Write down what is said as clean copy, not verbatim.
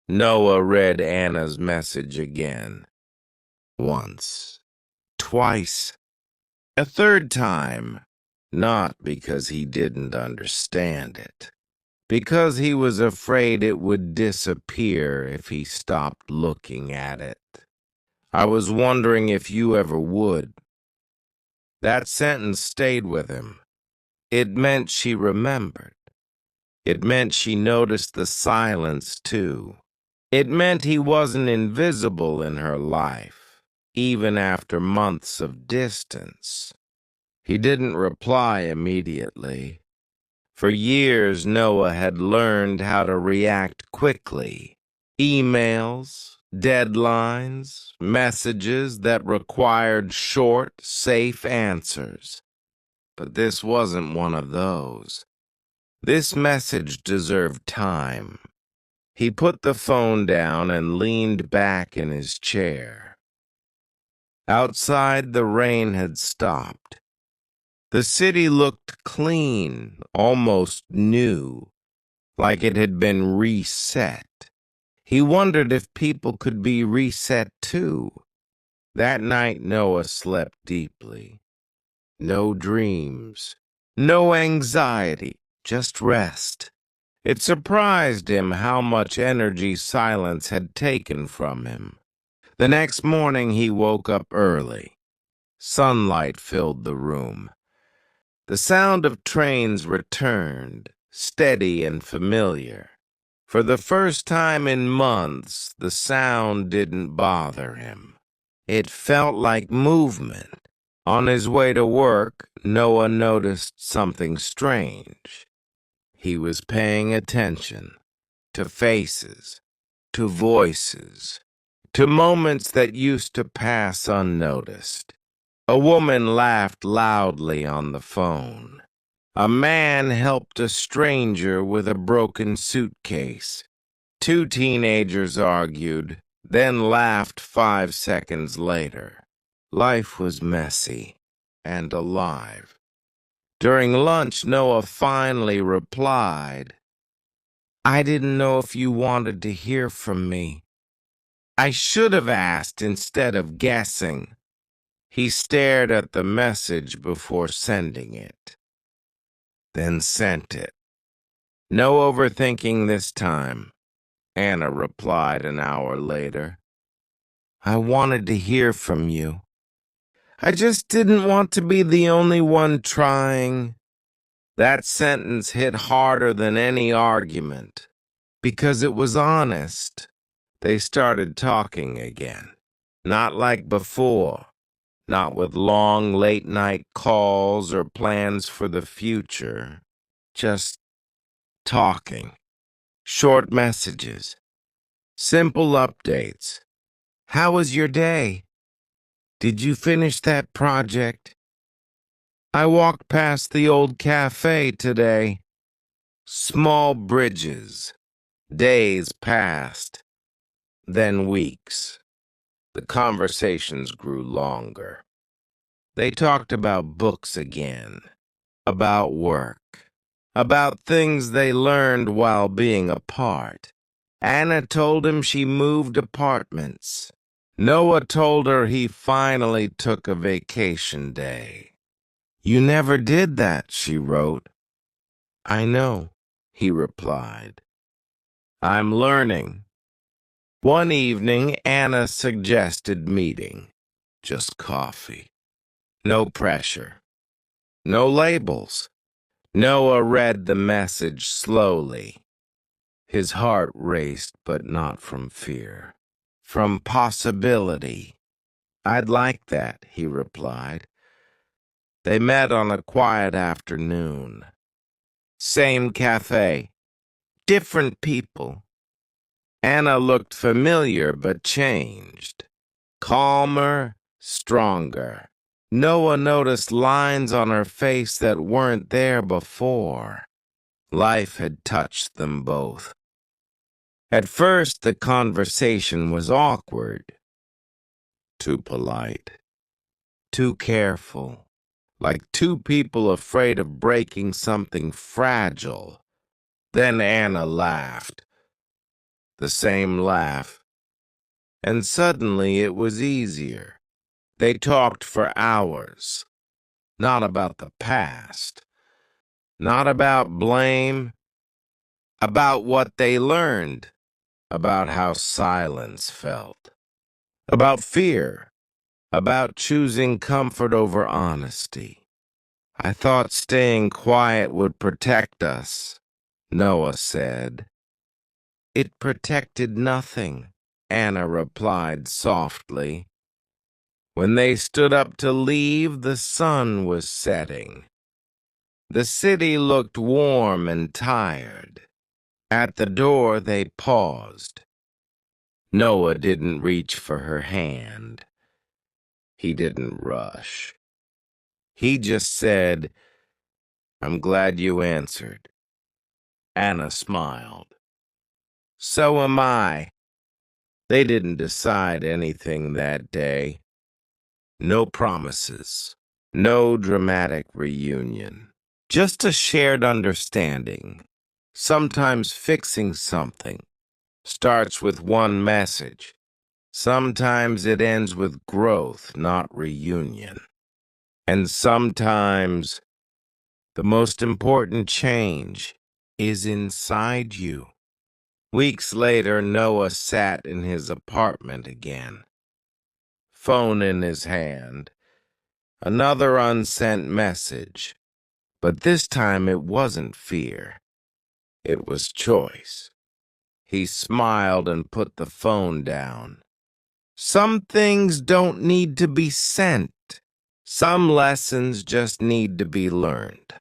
Noah read Anna's message again. Once. Twice. A third time. Not because he didn't understand it. Because he was afraid it would disappear if he stopped looking at it. I was wondering if you ever would. That sentence stayed with him. It meant she remembered. It meant she noticed the silence, too. It meant he wasn't invisible in her life, even after months of distance. He didn't reply immediately. For years, Noah had learned how to react quickly. Emails, deadlines, messages that required short, safe answers. But this wasn't one of those. This message deserved time. He put the phone down and leaned back in his chair. Outside, the rain had stopped. The city looked clean, almost new, like it had been reset. He wondered if people could be reset too. That night, Noah slept deeply. No dreams, no anxiety, just rest. It surprised him how much energy silence had taken from him. The next morning he woke up early. Sunlight filled the room. The sound of trains returned, steady and familiar. For the first time in months, the sound didn't bother him. It felt like movement. On his way to work, Noah noticed something strange. He was paying attention to faces, to voices, to moments that used to pass unnoticed. A woman laughed loudly on the phone. A man helped a stranger with a broken suitcase. Two teenagers argued, then laughed 5 seconds later. Life was messy and alive. During lunch, Noah finally replied, "I didn't know if you wanted to hear from me. I should have asked instead of guessing." He stared at the message before sending it, then sent it. No overthinking this time, Anna replied an hour later. "I wanted to hear from you. I just didn't want to be the only one trying." That sentence hit harder than any argument, because it was honest. They started talking again, not like before, not with long late-night calls or plans for the future, just talking, short messages, simple updates. "How was your day? Did you finish that project? I walked past the old cafe today." Small bridges. Days passed, then weeks. The conversations grew longer. They talked about books again, about work, about things they learned while being apart. Anna told him she moved apartments. Noah told her he finally took a vacation day. "You never did that," she wrote. "I know," he replied. "I'm learning." One evening, Anna suggested meeting. Just coffee. No pressure. No labels. Noah read the message slowly. His heart raced, but not from fear. From possibility. "I'd like that," he replied. They met on a quiet afternoon. Same cafe. Different people. Anna looked familiar but changed. Calmer, stronger. Noah noticed lines on her face that weren't there before. Life had touched them both. At first, the conversation was awkward. Too polite. Too careful. Like two people afraid of breaking something fragile. Then Anna laughed. the same laugh. And suddenly it was easier. They talked for hours, not about the past, not about blame, about what they learned, about how silence felt, about fear, about choosing comfort over honesty. I thought staying quiet would protect us, Noah said. It protected nothing, Anna replied softly. When they stood up to leave, the sun was setting. The city looked warm and tired. At the door, they paused. Noah didn't reach for her hand. He didn't rush. He just said, "I'm glad you answered." Anna smiled. "So am I." They didn't decide anything that day. No promises. No dramatic reunion. Just a shared understanding. Sometimes fixing something starts with one message. Sometimes it ends with growth, not reunion. And sometimes the most important change is inside you. Weeks later, Noah sat in his apartment again, phone in his hand, another unsent message. But this time it wasn't fear. It was choice. He smiled and put the phone down. Some things don't need to be sent. Some lessons just need to be learned.